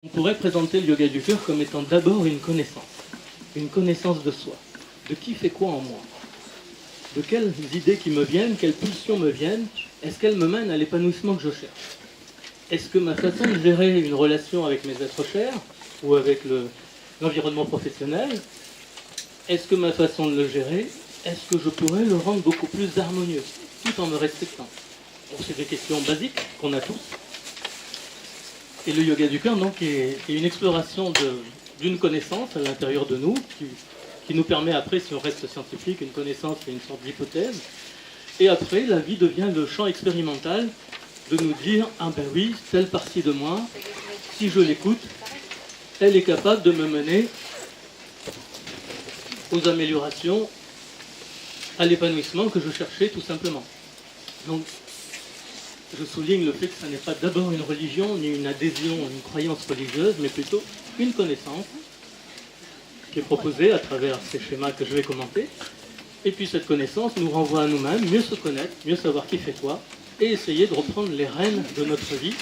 On pourrait présenter le yoga du cœur comme étant d'abord une connaissance de soi, de qui fait quoi en moi, de quelles idées qui me viennent, quelles pulsions me viennent, est-ce qu'elles me mènent à l'épanouissement que je cherche? Est-ce que ma façon de gérer une relation avec mes êtres chers ou avec l'environnement professionnel, est-ce que ma façon de le gérer, est-ce que je pourrais le rendre beaucoup plus harmonieux, tout en me respectant? Bon, c'est des questions basiques qu'on a tous. Et le yoga du cœur, donc, est une exploration d'une connaissance à l'intérieur de nous, qui nous permet après, si on reste scientifique, une connaissance et une sorte d'hypothèse. Et après, la vie devient le champ expérimental de nous dire, ah ben oui, telle partie de moi, si je l'écoute, elle est capable de me mener aux améliorations, à l'épanouissement que je cherchais tout simplement. Donc, je souligne le fait que ce n'est pas d'abord une religion, ni une adhésion, une croyance religieuse, mais plutôt une connaissance qui est proposée à travers ces schémas que je vais commenter. Et puis cette connaissance nous renvoie à nous-mêmes, mieux se connaître, mieux savoir qui fait quoi, et essayer de reprendre les rênes de notre vie,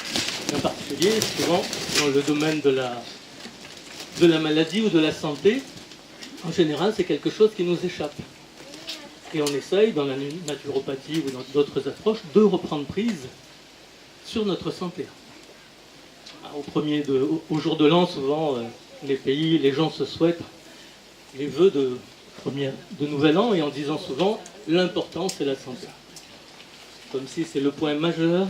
en particulier souvent dans le domaine de la maladie ou de la santé. En général, c'est quelque chose qui nous échappe. Et on essaye, dans la naturopathie ou dans d'autres approches, de reprendre prise sur notre santé. Au jour de l'an, souvent, les gens se souhaitent les vœux de nouvel an, et en disant souvent, l'important c'est la santé. Comme si c'est le point majeur,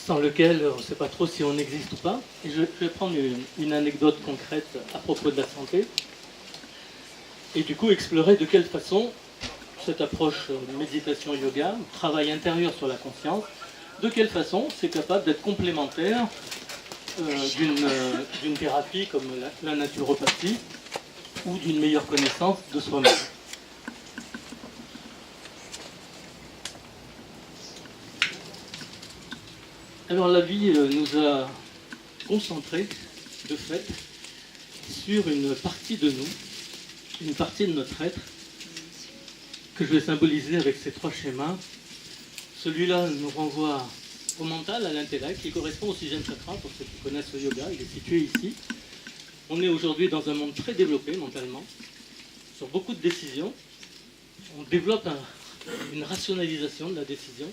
sans lequel on ne sait pas trop si on existe ou pas. Et je vais prendre une anecdote concrète à propos de la santé. Et du coup, explorer de quelle façon cette approche méditation-yoga, travail intérieur sur la conscience, de quelle façon c'est capable d'être complémentaire d'une thérapie comme la naturopathie ou d'une meilleure connaissance de soi-même. Alors la vie nous a concentrés, de fait, sur une partie de nous, une partie de notre être, que je vais symboliser avec ces trois schémas. Celui-là nous renvoie au mental, à l'intellect, qui correspond au 6e chakra, pour ceux qui connaissent le yoga, il est situé ici. On est aujourd'hui dans un monde très développé mentalement, sur beaucoup de décisions. On développe une rationalisation de la décision.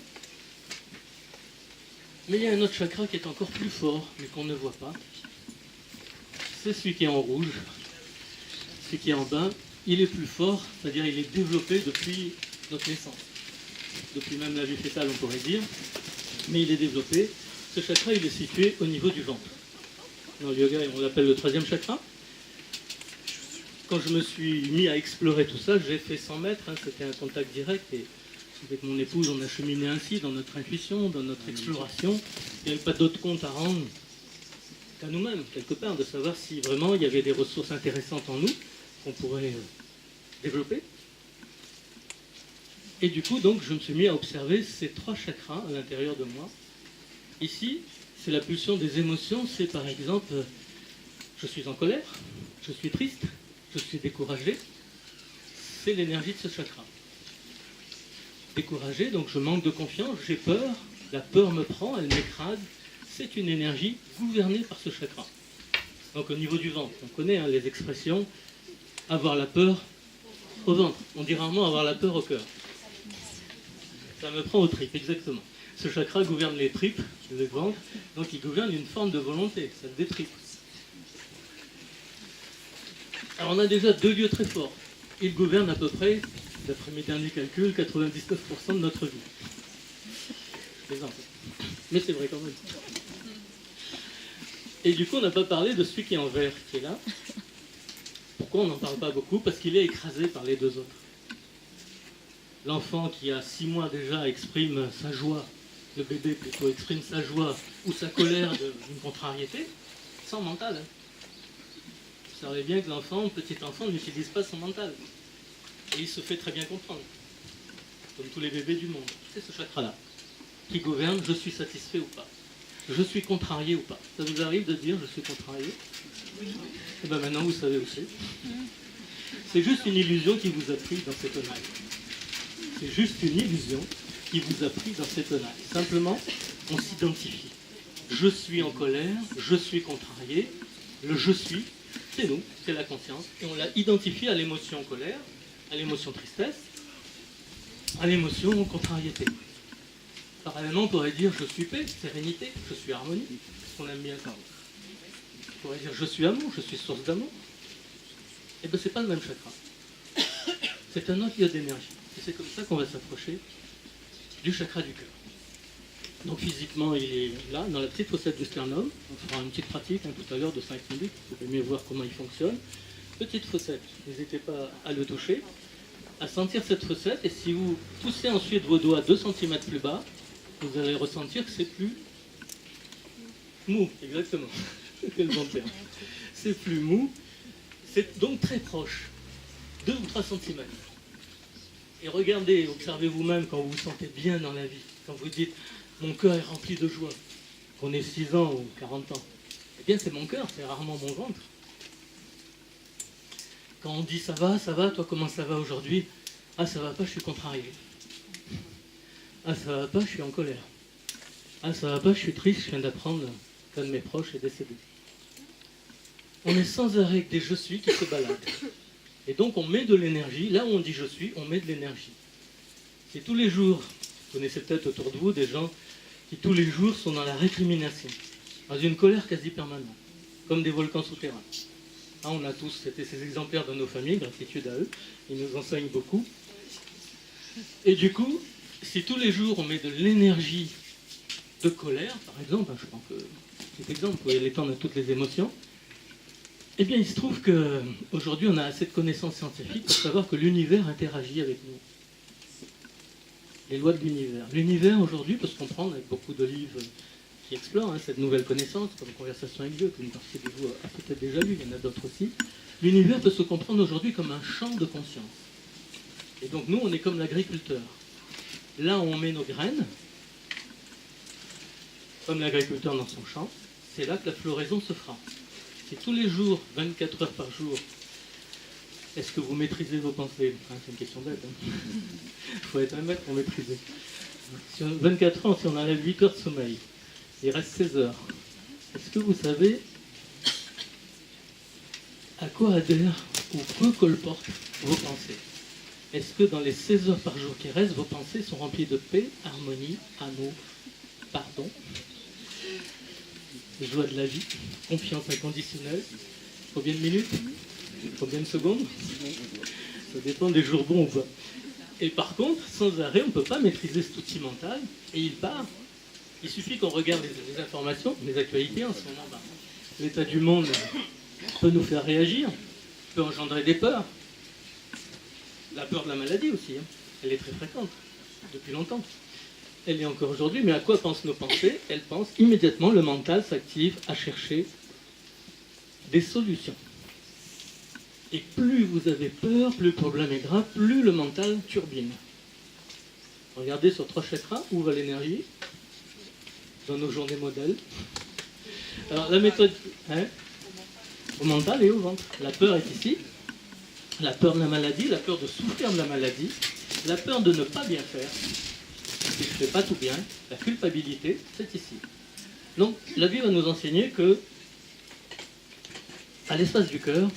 Mais il y a un autre chakra qui est encore plus fort, mais qu'on ne voit pas. C'est celui qui est en rouge, celui qui est en bas. Il est plus fort, c'est-à-dire il est développé depuis notre naissance. Depuis même la vie fétale, on pourrait dire. Mais il est développé. Ce chakra, il est situé au niveau du ventre. Dans le yoga, on l'appelle le 3e chakra. Quand je me suis mis à explorer tout ça, j'ai fait 100 mètres. C'était un contact direct. Et avec mon épouse, on a cheminé ainsi dans notre intuition, dans notre exploration. Il n'y avait pas d'autre compte à rendre qu'à nous-mêmes, quelque part, de savoir si vraiment il y avait des ressources intéressantes en nous qu'on pourrait développer. Et du coup, donc, je me suis mis à observer ces trois chakras à l'intérieur de moi. Ici, c'est la pulsion des émotions. C'est par exemple, je suis en colère, je suis triste, je suis découragé. C'est l'énergie de ce chakra. Découragé, donc je manque de confiance, j'ai peur, la peur me prend, elle m'écrase. C'est une énergie gouvernée par ce chakra. Donc au niveau du ventre, on connaît les expressions avoir la peur au ventre. On dit rarement avoir la peur au cœur. Ça me prend aux tripes, exactement. Ce chakra gouverne les tripes, le ventre, donc il gouverne une forme de volonté, ça détripe. Alors on a déjà deux lieux très forts. Il gouverne à peu près, d'après mes derniers calculs, 99% de notre vie. Je plaisante. Mais c'est vrai quand même. Et du coup, on n'a pas parlé de celui qui est en vert, qui est là. Pourquoi on n'en parle pas beaucoup? Parce qu'il est écrasé par les deux autres. L'enfant qui a 6 mois déjà exprime sa joie, le bébé plutôt exprime sa joie ou sa colère d'une contrariété, sans mental. Vous savez bien que l'enfant, petit enfant, n'utilise pas son mental. Et il se fait très bien comprendre, comme tous les bébés du monde. C'est ce chakra-là qui gouverne, je suis satisfait ou pas. Je suis contrarié ou pas. Ça vous arrive de dire je suis contrarié? Oui. Et bien maintenant vous savez aussi. C'est juste une illusion qui vous a pris dans cette tenaille. C'est juste une illusion qui vous a pris dans cette tenaille. Simplement, on s'identifie. je suis en colère, je suis contrarié. Le je suis, c'est nous, c'est la conscience. Et on l'a identifié à l'émotion colère, à l'émotion tristesse, à l'émotion contrariété. Parallèlement, on pourrait dire je suis paix, sérénité, je suis harmonie, qu'on aime bien ça. On pourrait dire je suis amour, je suis source d'amour. Et bien c'est pas le même chakra. C'est un autre lieu d'énergie. Et c'est comme ça qu'on va s'approcher du chakra du cœur. Donc physiquement, il est là, dans la petite fossette du sternum. On fera une petite pratique tout à l'heure de 5 minutes. Vous pouvez mieux voir comment il fonctionne. Petite fossette, n'hésitez pas à le toucher, à sentir cette fossette. Et si vous poussez ensuite vos doigts 2 cm plus bas, vous allez ressentir que c'est plus mou, exactement. C'est le bon terme. C'est plus mou. C'est donc très proche, 2 ou 3 cm. Et regardez, observez vous-même quand vous vous sentez bien dans la vie, quand vous dites « mon cœur est rempli de joie », qu'on ait 6 ans ou 40 ans. Eh bien c'est mon cœur, c'est rarement mon ventre. Quand on dit « ça va, toi comment ça va aujourd'hui ?»« Ah ça va pas, je suis contrarié. »« Ah ça va pas, je suis en colère. »« Ah ça va pas, je suis triste, je viens d'apprendre qu'un de mes proches est décédé. » On est sans arrêt avec des « je suis » qui se baladent. Et donc on met de l'énergie, là où on dit « je suis », on met de l'énergie. C'est tous les jours, vous connaissez peut-être autour de vous des gens qui tous les jours sont dans la récrimination, dans une colère quasi permanente, comme des volcans souterrains. Là, on a tous, c'était ces exemplaires de nos familles, gratitude à eux, ils nous enseignent beaucoup. Et du coup, si tous les jours on met de l'énergie de colère, par exemple, je prends que cet exemple, vous pouvez l'étendre à toutes les émotions, eh bien, il se trouve qu'aujourd'hui, on a assez de connaissances scientifiques pour savoir que l'univers interagit avec nous. Les lois de l'univers. L'univers, aujourd'hui, peut se comprendre avec beaucoup de livres qui explorent cette nouvelle connaissance, comme Conversation avec Dieu, qu'une partie de vous a peut-être déjà lu, il y en a d'autres aussi. L'univers peut se comprendre aujourd'hui comme un champ de conscience. Et donc, nous, on est comme l'agriculteur. Là où on met nos graines, comme l'agriculteur dans son champ, c'est là que la floraison se fera. Si tous les jours, 24 heures par jour, est-ce que vous maîtrisez vos pensées? C'est une question bête. Il faut être un maître pour maîtriser. Sur 24 ans, si on enlève 8 heures de sommeil, il reste 16 heures. Est-ce que vous savez à quoi adhèrent ou quoi colportent vos pensées? Est-ce que dans les 16 heures par jour qui restent, vos pensées sont remplies de paix, harmonie, amour, pardon, joie de la vie, confiance inconditionnelle? Combien de minutes? Combien de secondes? Ça dépend des jours bons ou pas. Et par contre, sans arrêt, on ne peut pas maîtriser cet outil mental, et il part. Il suffit qu'on regarde les informations, les actualités en ce moment. L'état du monde peut nous faire réagir, peut engendrer des peurs. La peur de la maladie aussi, elle est très fréquente, depuis longtemps. Elle est encore aujourd'hui, mais à quoi pensent nos pensées? Elles pensent immédiatement, le mental s'active à chercher des solutions. Et plus vous avez peur, plus le problème est grave, plus le mental turbine. Regardez sur 3 chakras, où va l'énergie? Dans nos journées modèles. Alors la méthode, au mental et au ventre. La peur est ici, la peur de la maladie, la peur de souffrir de la maladie, la peur de ne pas bien faire, si je ne fais pas tout bien, la culpabilité, c'est ici. Donc la vie va nous enseigner que, à l'espace du cœur,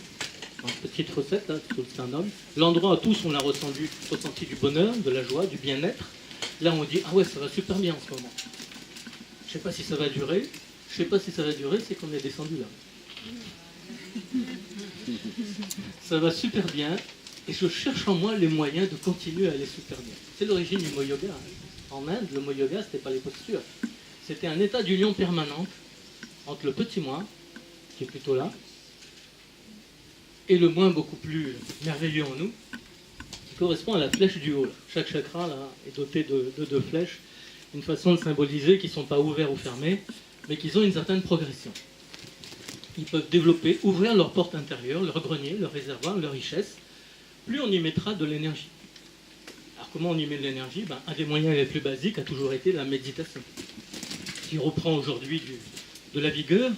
en petite fossette, là, sous le sternum, l'endroit où tous on a ressenti du bonheur, de la joie, du bien-être, là on dit « Ah ouais, ça va super bien en ce moment. Je ne sais pas si ça va durer, c'est qu'on est descendu là. Ça va super bien, et je cherche en moi les moyens de continuer à aller super bien. » C'est l'origine du mot yoga. En Inde, le mot yoga, ce n'était pas les postures. C'était un état d'union permanente entre le petit moi, qui est plutôt là, et le moins beaucoup plus merveilleux en nous, qui correspond à la flèche du haut. Là. Chaque chakra là, est doté de 2 flèches, une façon de symboliser qu'ils ne sont pas ouverts ou fermés, mais qu'ils ont une certaine progression. Ils peuvent développer, ouvrir leur porte intérieure, leur grenier, leur réservoir, leur richesse, plus on y mettra de l'énergie. Alors comment on y met de l'énergie? Un des moyens les plus basiques a toujours été la méditation, qui reprend aujourd'hui de la vigueur.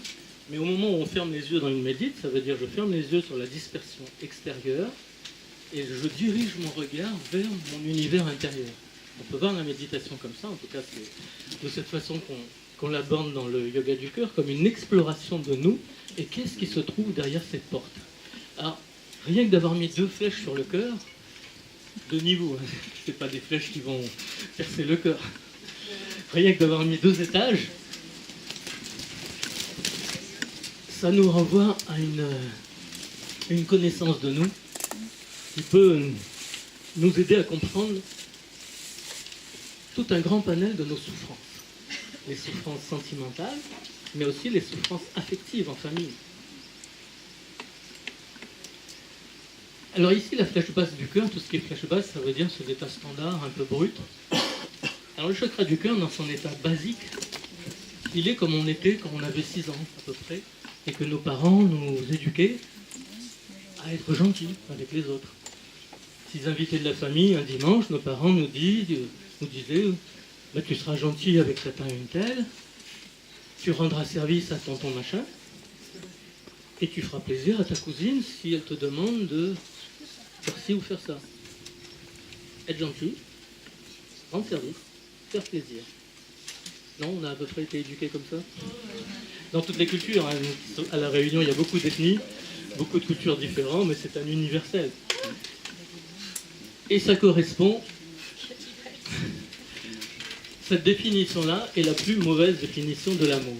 Mais au moment où on ferme les yeux dans une médite, ça veut dire je ferme les yeux sur la dispersion extérieure et je dirige mon regard vers mon univers intérieur. On peut voir la méditation comme ça, en tout cas c'est de cette façon qu'on l'aborde dans le yoga du cœur comme une exploration de nous et qu'est-ce qui se trouve derrière cette porte. Alors, rien que d'avoir mis 2 flèches sur le cœur, de niveau, hein, c'est pas des flèches qui vont percer le cœur. Rien que d'avoir mis 2 étages, ça nous renvoie à une connaissance de nous qui peut nous aider à comprendre tout un grand panel de nos souffrances. Les souffrances sentimentales, mais aussi les souffrances affectives en famille. Alors ici, la flèche basse du cœur, tout ce qui est flèche basse, ça veut dire cet état standard, un peu brut. Alors le chakra du cœur, dans son état basique, il est comme on était quand on avait 6 ans à peu près, et que nos parents nous éduquaient à être gentils avec les autres. S'ils invitaient de la famille un dimanche, nos parents nous disaient bah, tu seras gentil avec certains une telle, tu rendras service à tonton machin, et tu feras plaisir à ta cousine si elle te demande de faire ci ou faire ça. Être gentil, rendre service, faire plaisir. Non, on a à peu près été éduqués comme ça. Dans toutes les cultures, hein, à La Réunion, il y a beaucoup d'ethnies, beaucoup de cultures différentes, mais c'est un universel. Et ça correspond... Cette définition-là est la plus mauvaise définition de l'amour.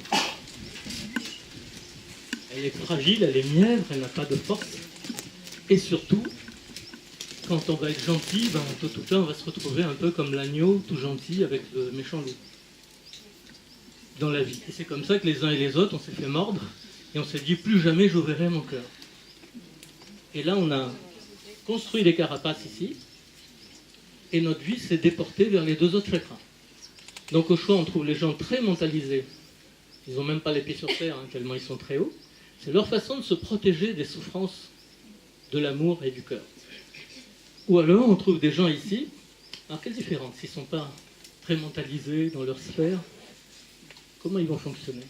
Elle est fragile, elle est mièvre, elle n'a pas de force. Et surtout, quand on va être gentil, ben, tôt ou tard, on va se retrouver un peu comme l'agneau, tout gentil, avec le méchant loup. Dans la vie. Et c'est comme ça que les uns et les autres, on s'est fait mordre, et on s'est dit, plus jamais j'ouvrirai mon cœur. Et là, on a construit des carapaces ici, et notre vie s'est déportée vers les 2 autres chakras. Donc au choix, on trouve les gens très mentalisés. Ils n'ont même pas les pieds sur terre, hein, tellement ils sont très hauts. C'est leur façon de se protéger des souffrances de l'amour et du cœur. Ou alors, on trouve des gens ici. Alors, quelle différence? S'ils ne sont pas très mentalisés dans leur sphère, comment ils vont fonctionner?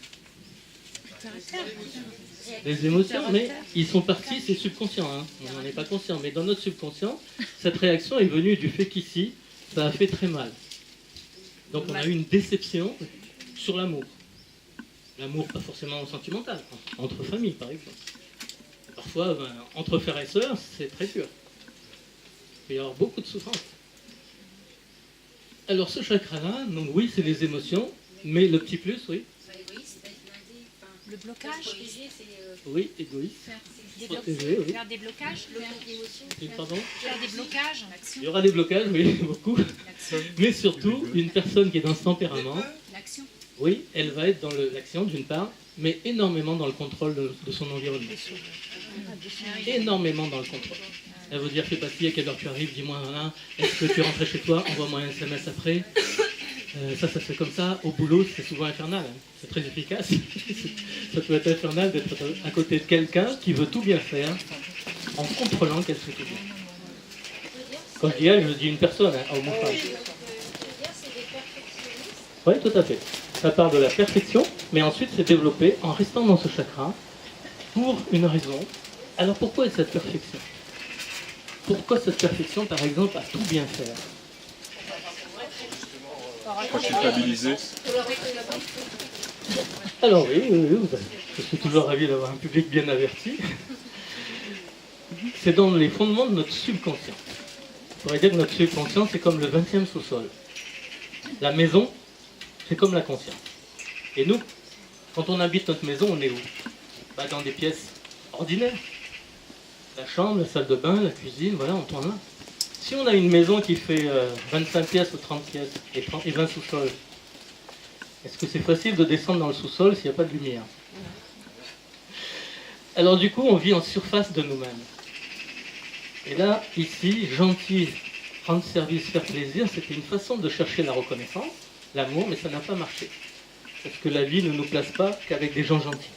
Les émotions, mais ils sont partis, c'est subconscient. Hein. On n'en est pas conscient. Mais dans notre subconscient, cette réaction est venue du fait qu'ici, ça a fait très mal. Donc on a eu une déception sur l'amour. L'amour pas forcément sentimental, entre familles par exemple. Parfois, ben, entre frères et sœurs, c'est très dur. Il peut y avoir beaucoup de souffrance. Alors ce chakra-là, donc oui, c'est les émotions, mais le petit plus, oui. Le blocage. Oui, égoïste. Protéger, oui. Faire des blocages. Pardon? Faire des blocages. Il y aura des blocages, oui, beaucoup. Mais surtout, une personne qui est dans ce tempérament, L'action. oui, elle va être dans l'action d'une part, mais énormément dans le contrôle de son environnement. Énormément dans le contrôle. Elle va dire, fais pas ci, à quelle heure tu arrives, dis-moi, voilà, est-ce que tu es rentré chez toi, envoie-moi un SMS après. Ça se fait comme ça. Au boulot, c'est souvent infernal. Hein. C'est très efficace. Ça peut être infernal d'être à côté de quelqu'un qui veut tout bien faire en contrôlant qu'elle fait tout bien. Quand je dis elle, je dis une personne, hein, homme ou femme. Oui, tout à fait. Ça part de la perfection, mais ensuite c'est développé en restant dans ce chakra pour une raison. Alors pourquoi cette perfection? Pourquoi cette perfection, par exemple, à tout bien faire? Pas culpabiliser. Alors oui, je suis toujours ravi d'avoir un public bien averti. C'est dans les fondements de notre subconscient. On pourrait dire que notre subconscient, c'est comme le 20e sous-sol. La maison, c'est comme la conscience. Et nous, quand on habite notre maison, on est où? Bah, dans des pièces ordinaires. La chambre, la salle de bain, la cuisine, voilà, on tourne là. Si on a une maison qui fait 25 pièces ou 30 pièces et 20 sous-sols, est-ce que c'est facile de descendre dans le sous-sol s'il n'y a pas de lumière? Alors du coup, on vit en surface de nous-mêmes. Et là, ici, gentil, rendre service, faire plaisir, c'était une façon de chercher la reconnaissance, l'amour, mais ça n'a pas marché. Parce que la vie ne nous place pas qu'avec des gens gentils.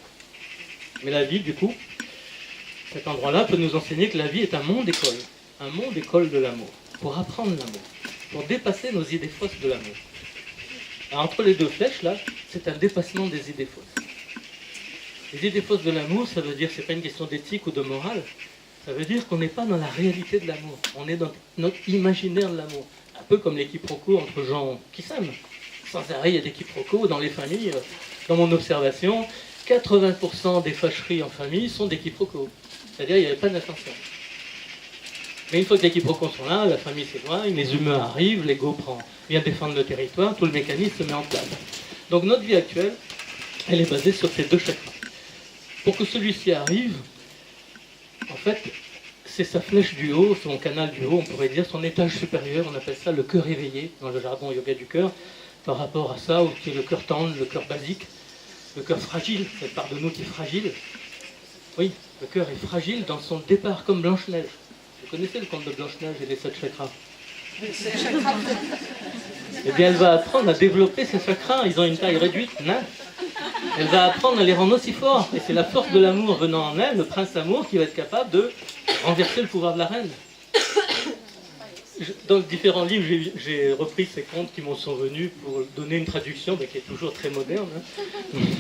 Mais la vie, du coup, cet endroit-là peut nous enseigner que la vie est un monde école. Un monde école de l'amour, pour apprendre l'amour, pour dépasser nos idées fausses de l'amour. Entre les 2 flèches, là, c'est un dépassement des idées fausses. Les idées fausses de l'amour, ça veut dire, c'est pas une question d'éthique ou de morale, ça veut dire qu'on n'est pas dans la réalité de l'amour, on est dans notre imaginaire de l'amour. Un peu comme les quiproquos entre gens qui s'aiment. sans arrêt, il y a des quiproquos dans les familles. Dans mon observation, 80% des fâcheries en famille sont des quiproquos. C'est-à-dire qu'il n'y avait pas d'intention. Mais une fois que les quiproquos sont là, la famille s'éloigne, les humeurs arrivent, l'ego vient défendre le territoire, tout le mécanisme se met en place. Donc notre vie actuelle, elle est basée sur ces deux chakras. Pour que celui-ci arrive, en fait, c'est sa flèche du haut, son canal du haut, on pourrait dire, son étage supérieur, on appelle ça le cœur éveillé, dans le jargon yoga du cœur, par rapport à ça, qui est le cœur tendre, le cœur basique, le cœur fragile, cette part de nous qui est fragile. Oui, le cœur est fragile dans son départ, comme Blanche-Neige. Vous connaissez le conte de Blanche-Neige et les 7 chakras? Eh bien, elle va apprendre à développer ses chakras, ils ont une taille réduite, nain. Elle va apprendre à les rendre aussi forts, et c'est la force de l'amour venant en elle, le prince amour, qui va être capable de renverser le pouvoir de la reine. Dans différents livres, j'ai repris ces contes qui m'en sont venus pour donner une traduction, mais qui est toujours très moderne,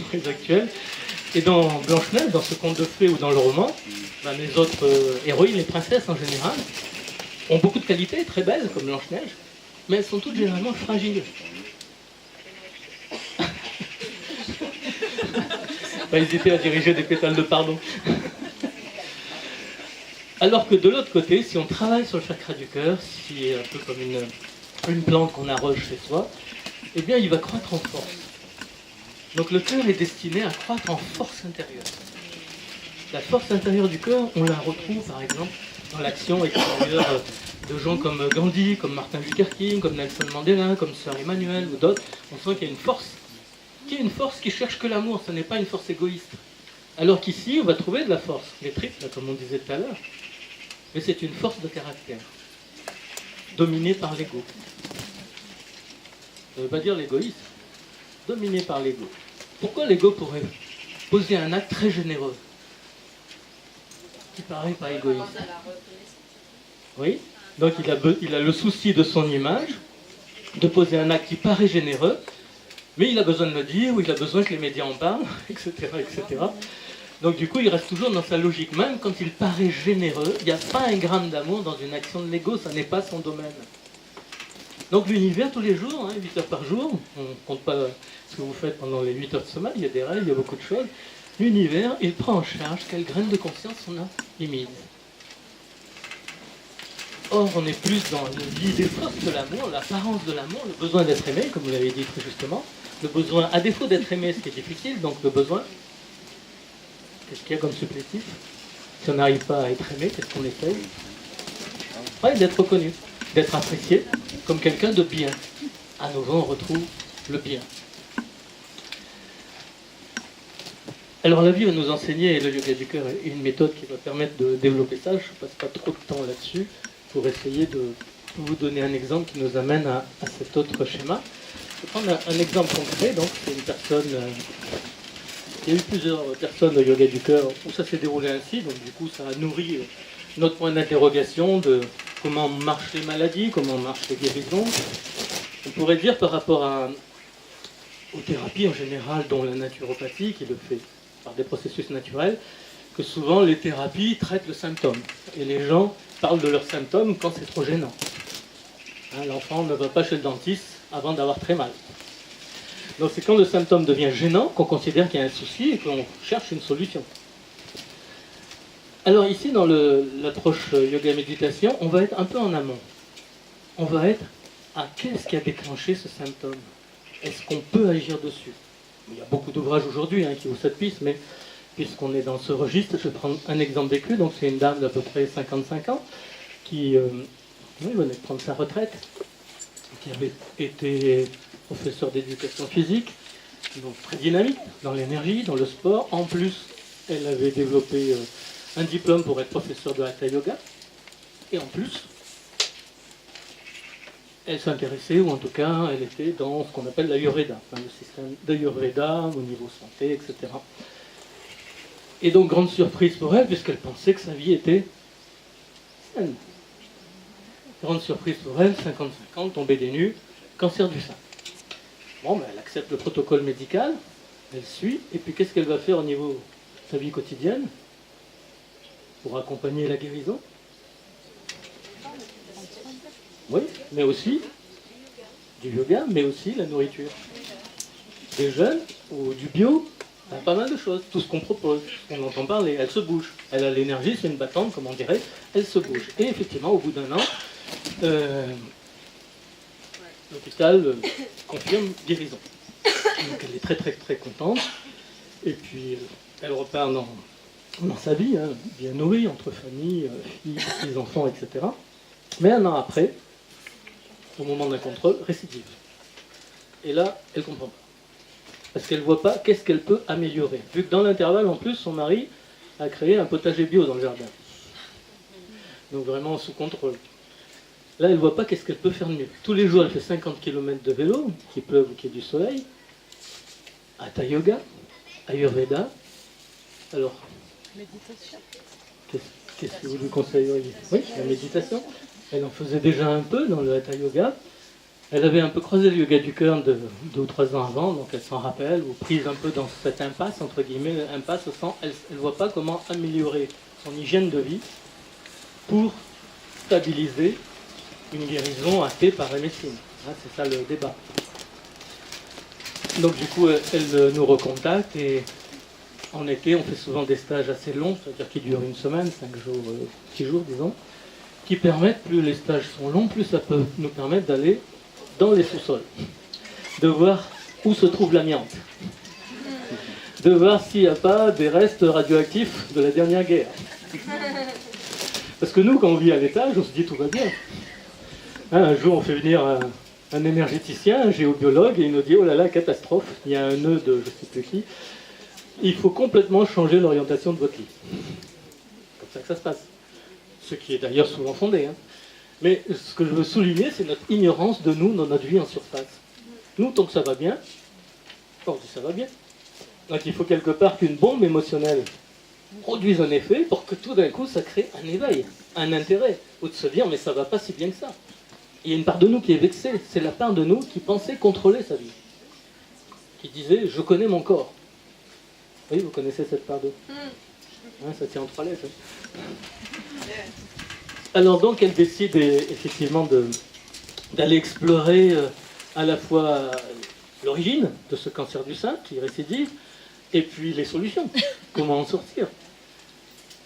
très actuelle. Et dans Blanche-Neige, dans ce conte de fées ou dans le roman, les autres héroïnes, les princesses en général, ont beaucoup de qualités, très belles, comme Blanche-Neige, mais elles sont toutes généralement fragiles. Pas hésiter à diriger des pétales de pardon. Alors que de l'autre côté, si on travaille sur le chakra du cœur, si un peu comme une plante qu'on arrose chez soi, eh bien il va croître en force. Donc le cœur est destiné à croître en force intérieure. La force intérieure du cœur, on la retrouve par exemple dans l'action extérieure de gens comme Gandhi, comme Martin Luther King, comme Nelson Mandela, comme Sœur Emmanuel ou d'autres. On sent qu'il y a une force qui cherche que l'amour, ce n'est pas une force égoïste. Alors qu'ici, on va trouver de la force, les tripes, là, comme on disait tout à l'heure. Mais c'est une force de caractère, dominée par l'ego. Ça ne veut pas dire l'égoïsme, dominée par l'ego. Pourquoi l'ego pourrait poser un acte très généreux, qui paraît pas égoïste? Oui, donc il a le souci de son image, de poser un acte qui paraît généreux, mais il a besoin de le dire, ou il a besoin que les médias en parlent, etc., etc. Donc du coup, il reste toujours dans sa logique. Même quand il paraît généreux, il n'y a pas un gramme d'amour dans une action de l'ego, ça n'est pas son domaine. Donc l'univers, tous les jours, 8 heures par jour, on ne compte pas ce que vous faites pendant les 8 heures de sommeil, il y a des rêves, il y a beaucoup de choses. L'univers, il prend en charge quelle graine de conscience on a émise. Or, on est plus dans l'idée forte de l'amour, l'apparence de l'amour, le besoin d'être aimé, comme vous l'avez dit très justement. Le besoin, à défaut d'être aimé, ce qui est difficile, donc le besoin. Qu'est-ce qu'il y a comme supplétif? Si on n'arrive pas à être aimé, qu'est-ce qu'on essaye? Oui, d'être reconnu, d'être apprécié comme quelqu'un de bien. À nouveau, on retrouve le bien. Alors la vie va nous enseigner, et le yoga du cœur est une méthode qui va permettre de développer ça. Je ne passe pas trop de temps là-dessus pour essayer de vous donner un exemple qui nous amène à cet autre schéma. Je vais prendre un exemple concret. Donc c'est une personne... il y a eu plusieurs personnes au yoga du cœur où ça s'est déroulé ainsi. Donc du coup, ça a nourri notre point d'interrogation de comment marchent les maladies, comment marchent les guérisons. On pourrait dire par rapport aux thérapies en général, dont la naturopathie, qui le fait par des processus naturels, que souvent les thérapies traitent le symptôme. Et les gens parlent de leurs symptômes quand c'est trop gênant. L'enfant ne va pas chez le dentiste avant d'avoir très mal. Donc c'est quand le symptôme devient gênant qu'on considère qu'il y a un souci et qu'on cherche une solution. Alors ici, dans l'approche yoga-méditation, on va être un peu en amont. On va être à qu'est-ce qui a déclenché ce symptôme? Est-ce qu'on peut agir dessus? Il y a beaucoup d'ouvrages aujourd'hui qui vous cette piste, mais puisqu'on est dans ce registre, je vais prendre un exemple vécu. Donc c'est une dame d'à peu près 55 ans qui venait de prendre sa retraite, qui avait été professeur d'éducation physique, donc très dynamique dans l'énergie, dans le sport. En plus, elle avait développé un diplôme pour être professeur de Hatha Yoga. Et en plus, elle s'intéressait, ou en tout cas, elle était dans ce qu'on appelle l'Ayurveda, le système d'Ayurveda au niveau santé, etc. Et donc, grande surprise pour elle, puisqu'elle pensait que sa vie était saine. Grande surprise pour elle, 55 ans, tombée des nues, cancer du sein. Bon, elle accepte le protocole médical, elle suit, et puis qu'est-ce qu'elle va faire au niveau de sa vie quotidienne pour accompagner la guérison? Oui, mais aussi du yoga, mais aussi la nourriture. Des jeunes ou du bio, pas mal de choses. Tout ce qu'on propose, on entend parler, elle se bouge. Elle a l'énergie, c'est une battante, comme on dirait, elle se bouge. Et effectivement, au bout d'un an, l'hôpital confirme guérison. Donc elle est très très très contente. Et puis elle repart dans sa vie, hein, bien nourrie, entre famille, filles, petits-enfants, etc. Mais un an après, au moment d'un contrôle, récidive. Et là, elle ne comprend pas. Parce qu'elle ne voit pas qu'est-ce qu'elle peut améliorer. Vu que dans l'intervalle, en plus, son mari a créé un potager bio dans le jardin. Donc vraiment sous contrôle. Là, elle ne voit pas qu'est-ce qu'elle peut faire de mieux. Tous les jours, elle fait 50 km de vélo, qu'il pleuve ou qu'il y ait du soleil. Hatha Yoga, Ayurveda. Alors, Méditation. qu'est-ce que vous lui conseilleriez? Oui, la méditation. Elle en faisait déjà un peu dans le Hatha Yoga. Elle avait un peu croisé le yoga du cœur 2 ou 3 ans avant, donc elle s'en rappelle, ou prise un peu dans cette impasse, entre guillemets, impasse au sens, elle ne voit pas comment améliorer son hygiène de vie pour stabiliser une guérison actée par la médecine. Hein, c'est ça le débat. Donc du coup, elle nous recontacte et en été, on fait souvent des stages assez longs, c'est-à-dire qui durent une semaine, 5 jours, 6 jours, disons, qui permettent, plus les stages sont longs, plus ça peut nous permettre d'aller dans les sous-sols, de voir où se trouve l'amiante, de voir s'il n'y a pas des restes radioactifs de la dernière guerre. Parce que nous, quand on vit à l'étage, on se dit tout va bien. Hein, un jour, on fait venir un énergéticien, un géobiologue, et il nous dit, oh là là, catastrophe, il y a un nœud de je ne sais plus qui, il faut complètement changer l'orientation de votre lit. C'est comme ça que ça se passe. Ce qui est d'ailleurs souvent fondé. Hein. Mais ce que je veux souligner, c'est notre ignorance de nous dans notre vie en surface. Nous, tant que ça va bien, on dit ça va bien. Donc il faut quelque part qu'une bombe émotionnelle produise un effet pour que tout d'un coup ça crée un éveil, un intérêt, ou de se dire mais ça va pas si bien que ça. Il y a une part de nous qui est vexée, c'est la part de nous qui pensait contrôler sa vie, qui disait je connais mon corps. Oui, vous connaissez cette part de hein, ça tient en 3 lettres. Hein. Alors donc elle décide effectivement d'aller explorer à la fois l'origine de ce cancer du sein qui récidive et puis les solutions, comment en sortir.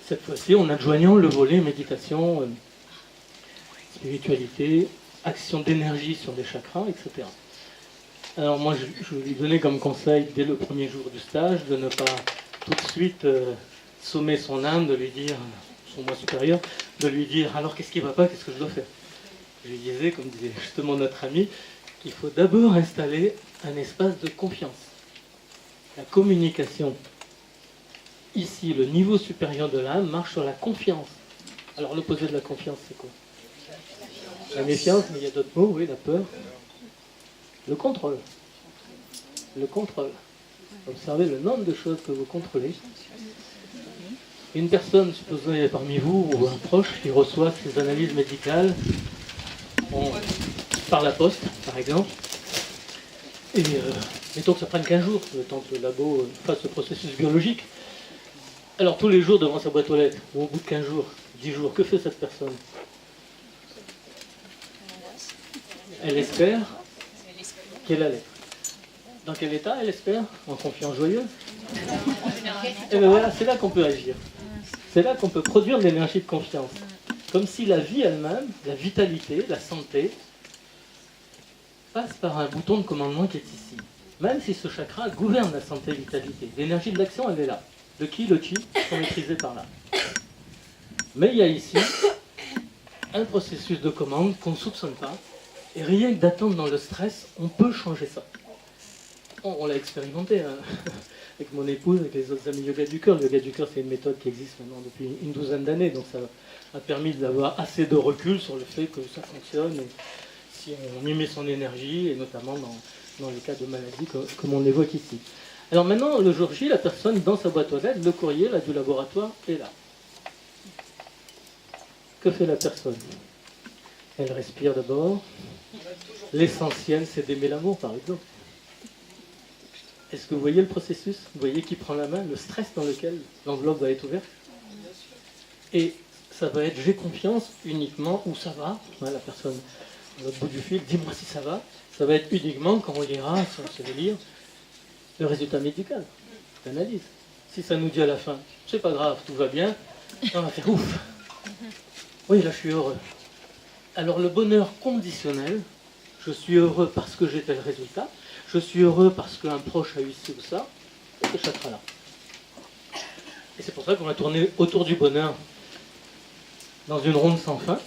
Cette fois-ci en adjoignant le volet méditation, spiritualité, action d'énergie sur les chakras, etc. Alors moi je lui donnais comme conseil dès le premier jour du stage de ne pas tout de suite sommer son âme, de lui dire, son moi supérieur, de lui dire alors qu'est-ce qui ne va pas, qu'est-ce que je dois faire. Je lui disais, comme disait justement notre ami, qu'il faut d'abord installer un espace de confiance. La communication. Ici, le niveau supérieur de l'âme marche sur la confiance. Alors l'opposé de la confiance, c'est quoi? La méfiance, mais il y a d'autres mots, oui, la peur. Le contrôle. Le contrôle. Observez le nombre de choses que vous contrôlez. Une personne, supposée parmi vous, ou un proche, qui reçoit ses analyses médicales par la poste, par exemple, et mettons que ça prenne 15 jours, le temps que le labo fasse ce processus biologique. Alors tous les jours devant sa boîte aux lettres, ou au bout de 15 jours, 10 jours, que fait cette personne? Elle espère qu'elle a lettre. Dans quel état elle espère? En confiance joyeuse? Et bien voilà, c'est là qu'on peut agir. C'est là qu'on peut produire de l'énergie de confiance. Comme si la vie elle-même, la vitalité, la santé, passe par un bouton de commandement qui est ici. Même si ce chakra gouverne la santé et la vitalité. L'énergie de l'action, elle est là. Le ki, le chi sont maîtrisés par là. Mais il y a ici un processus de commande qu'on ne soupçonne pas. Et rien que d'attendre dans le stress, on peut changer ça. On l'a expérimenté hein, avec mon épouse, avec les autres amis yoga du cœur. Le yoga du cœur, c'est une méthode qui existe maintenant depuis une douzaine d'années, donc ça a permis d'avoir assez de recul sur le fait que ça fonctionne, et si on y met son énergie, et notamment dans les cas de maladie comme on l'évoque ici. Alors maintenant, le jour J, la personne dans sa boîte aux lettres, le courrier là, du laboratoire est là. Que fait la personne? Elle respire d'abord. L'essentiel, c'est d'aimer l'amour, par exemple. Est-ce que vous voyez le processus? Vous voyez qui prend la main, le stress dans lequel l'enveloppe va être ouverte? Et ça va être j'ai confiance uniquement où ça va. Ouais, la personne à l'autre bout du fil, dis-moi si ça va. Ça va être uniquement quand on lira, si on sait lire, le résultat médical, l'analyse. Si ça nous dit à la fin, c'est pas grave, tout va bien, on va faire ouf. Oui, là je suis heureux. Alors le bonheur conditionnel, je suis heureux parce que j'ai tel résultat, je suis heureux parce qu'un proche a eu ci ou ça, c'est ce chakra-là. Et c'est pour ça qu'on va tourner autour du bonheur dans une ronde sans fin,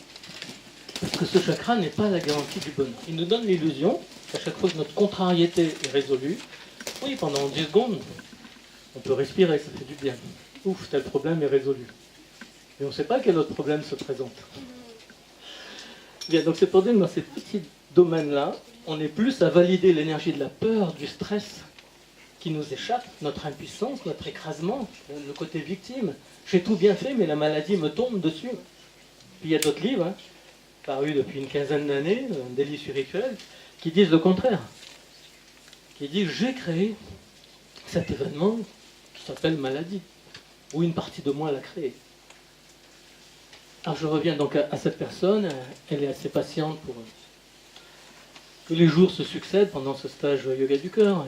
parce que ce chakra n'est pas la garantie du bonheur. Il nous donne l'illusion qu'à chaque fois que notre contrariété est résolue, oui, pendant 10 secondes, on peut respirer, ça fait du bien. Ouf, tel problème est résolu. Et on ne sait pas quel autre problème se présente. Bien, donc c'est pour dire que dans ces petits domaines-là, on est plus à valider l'énergie de la peur, du stress qui nous échappe, notre impuissance, notre écrasement, le côté victime. J'ai tout bien fait, mais la maladie me tombe dessus. Puis il y a d'autres livres, parus depuis une quinzaine d'années, un délit spirituel, qui disent le contraire. Qui disent j'ai créé cet événement qui s'appelle maladie, ou une partie de moi l'a créé. Alors je reviens donc à cette personne, elle est assez patiente pour que les jours se succèdent pendant ce stage yoga du cœur. Bon,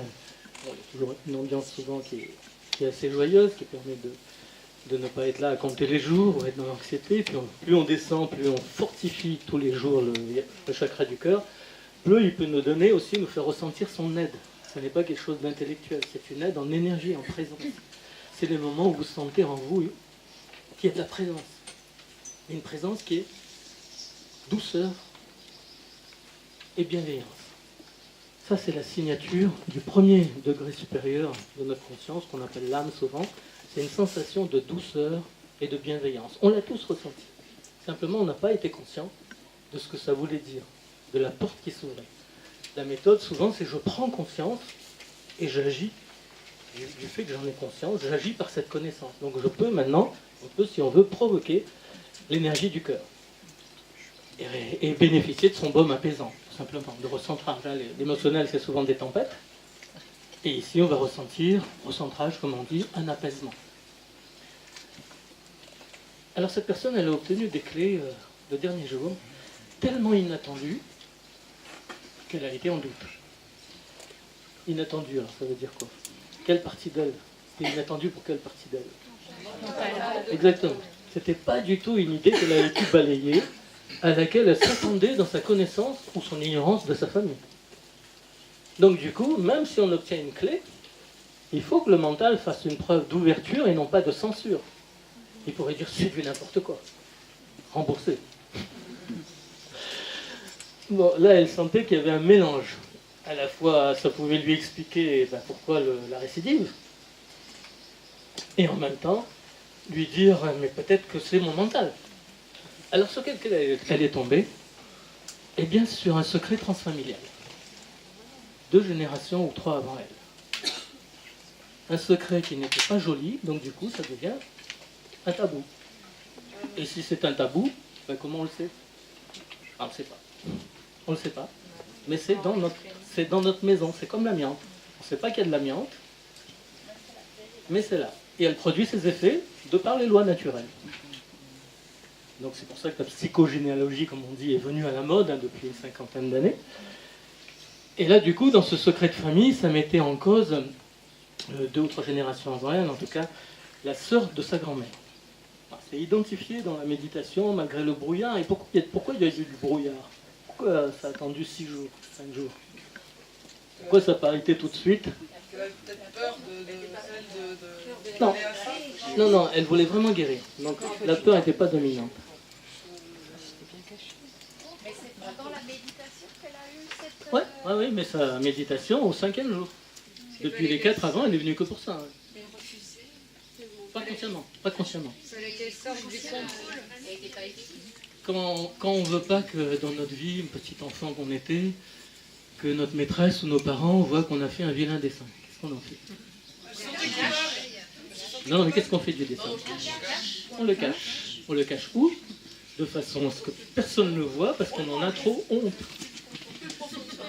il y a toujours une ambiance souvent qui est assez joyeuse, qui permet de ne pas être là à compter les jours, ou être dans l'anxiété. Puis plus on descend, plus on fortifie tous les jours le chakra du cœur, plus il peut nous donner aussi, nous faire ressentir son aide. Ce n'est pas quelque chose d'intellectuel, c'est une aide en énergie, en présence. C'est les moments où vous sentez en vous qu'il y a de la présence. Une présence qui est douceur et bienveillance. Ça, c'est la signature du premier degré supérieur de notre conscience, qu'on appelle l'âme souvent. C'est une sensation de douceur et de bienveillance. On l'a tous ressenti. Simplement, on n'a pas été conscient de ce que ça voulait dire, de la porte qui s'ouvrait. La méthode, souvent, c'est je prends conscience et j'agis. Du fait que j'en ai conscience, j'agis par cette connaissance. Donc je peux maintenant, si on veut, provoquer l'énergie du cœur et bénéficier de son baume apaisant, tout simplement, de recentrage. L'émotionnel, c'est souvent des tempêtes. Et ici, on va ressentir, recentrage, comme on dit, un apaisement. Alors cette personne, elle a obtenu des clés le dernier jour, tellement inattendues, qu'elle a été en doute. Inattendue, alors ça veut dire quoi? Quelle partie d'elle? C'était inattendu pour quelle partie d'elle? Exactement. C'était pas du tout une idée qu'elle avait pu balayer, à laquelle elle s'attendait dans sa connaissance ou son ignorance de sa famille. Donc du coup, même si on obtient une clé, il faut que le mental fasse une preuve d'ouverture et non pas de censure. Il pourrait dire c'est du n'importe quoi. Remboursé. Bon, là, elle sentait qu'il y avait un mélange. À la fois, ça pouvait lui expliquer pourquoi la récidive, et en même temps, lui dire mais peut-être que c'est mon mental. Alors sur quel elle est tombée? Eh bien sur un secret transfamilial. 2 générations ou 3 avant elle. Un secret qui n'était pas joli, donc du coup ça devient un tabou. Et si c'est un tabou, comment on le sait? On ne sait pas. On ne le sait pas. Mais c'est dans notre maison, c'est comme l'amiante. On ne sait pas qu'il y a de l'amiante, mais c'est là. Et elle produit ses effets de par les lois naturelles. Donc c'est pour ça que la psychogénéalogie, comme on dit, est venue à la mode depuis une 50aine d'années. Et là, du coup, dans ce secret de famille, ça mettait en cause, 2 ou 3 générations avant elle, en tout cas, la sœur de sa grand-mère. C'est identifié dans la méditation, malgré le brouillard. Et pourquoi il y a eu du brouillard? Pourquoi ça a attendu 6 jours, 5 jours? Pourquoi ça n'a pas arrêté tout de suite? Elle avait peut-être peur de celle de... Non, elle voulait vraiment guérir. Donc la peur n'était pas dominante. Mais c'est pendant la méditation qu'elle a eu cette... Oui, mais sa méditation au 5e jour. Depuis les 4 avant, elle n'est venue que pour ça. Mais refusée. Pas consciemment. Ça qu'elle sorte du contrôle. Elle n'était pas éthique. Quand on ne veut pas que dans notre vie, un petit enfant qu'on était, que notre maîtresse ou nos parents voient qu'on a fait un vilain dessin. Qu'est-ce qu'on en fait? Non, mais qu'est-ce qu'on fait du dessin? On le cache. On le cache où? De façon à ce que personne ne le voit, parce qu'on en a trop honte.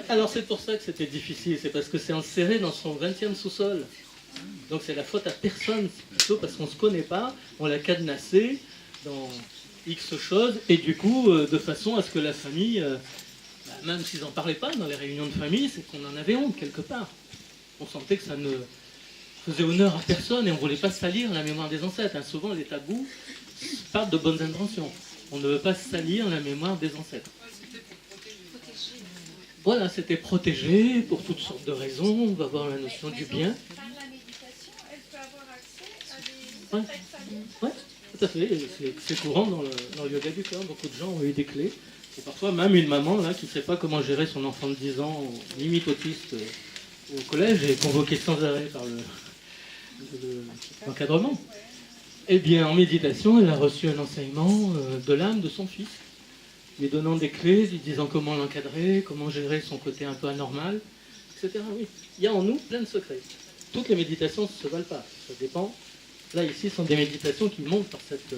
Alors c'est pour ça que c'était difficile, c'est parce que c'est enserré dans son 20e sous-sol. Donc c'est la faute à personne, c'est plutôt parce qu'on ne se connaît pas, on l'a cadenassé dans X choses, et du coup, de façon à ce que la famille Même s'ils n'en parlaient pas dans les réunions de famille, c'est qu'on en avait honte quelque part. On sentait que ça ne faisait honneur à personne et on ne voulait pas salir la mémoire des ancêtres. Hein. Souvent, les tabous partent de bonnes intentions. On ne veut pas salir la mémoire des ancêtres. Voilà, c'était protégé pour toutes sortes de raisons. On va voir la notion du bien. Par la méditation, elle peut avoir accès à des Ouais. secrets de famille. Oui, tout à fait. C'est courant dans le yoga du cœur. Beaucoup de gens ont eu des clés. Et parfois, même une maman là, qui ne sait pas comment gérer son enfant de 10 ans, limite autiste, au collège, est convoquée sans arrêt par l'encadrement. Eh bien, en méditation, elle a reçu un enseignement de l'âme de son fils, lui donnant des clés, lui disant comment l'encadrer, comment gérer son côté un peu anormal, etc. Oui, il y a en nous plein de secrets. Toutes les méditations ne se valent pas, ça dépend. Là, ici, ce sont des méditations qui montent par cette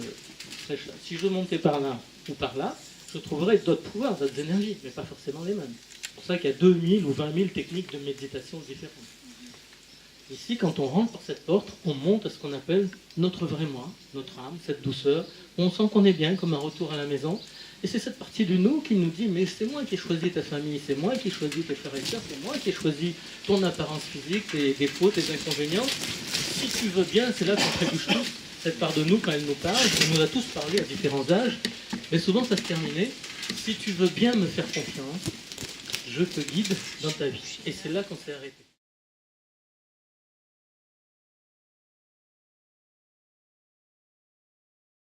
flèche-là. Si je montais par là ou par là, je trouverais d'autres pouvoirs, d'autres énergies, mais pas forcément les mêmes. C'est pour ça qu'il y a 2000 ou 20 000 techniques de méditation différentes. Ici, quand on rentre par cette porte, on monte à ce qu'on appelle notre vrai moi, notre âme, cette douceur. On sent qu'on est bien, comme un retour à la maison. Et c'est cette partie du nous qui nous dit, mais c'est moi qui ai choisi ta famille, c'est moi qui ai choisi tes frères et sœurs, c'est moi qui ai choisi ton apparence physique, tes défauts, tes inconvénients. Si tu veux bien, c'est là qu'on trébuche tous. Cette part de nous, quand elle nous parle, elle nous a tous parlé à différents âges, mais souvent ça se terminait. Si tu veux bien me faire confiance, je te guide dans ta vie. Et c'est là qu'on s'est arrêté.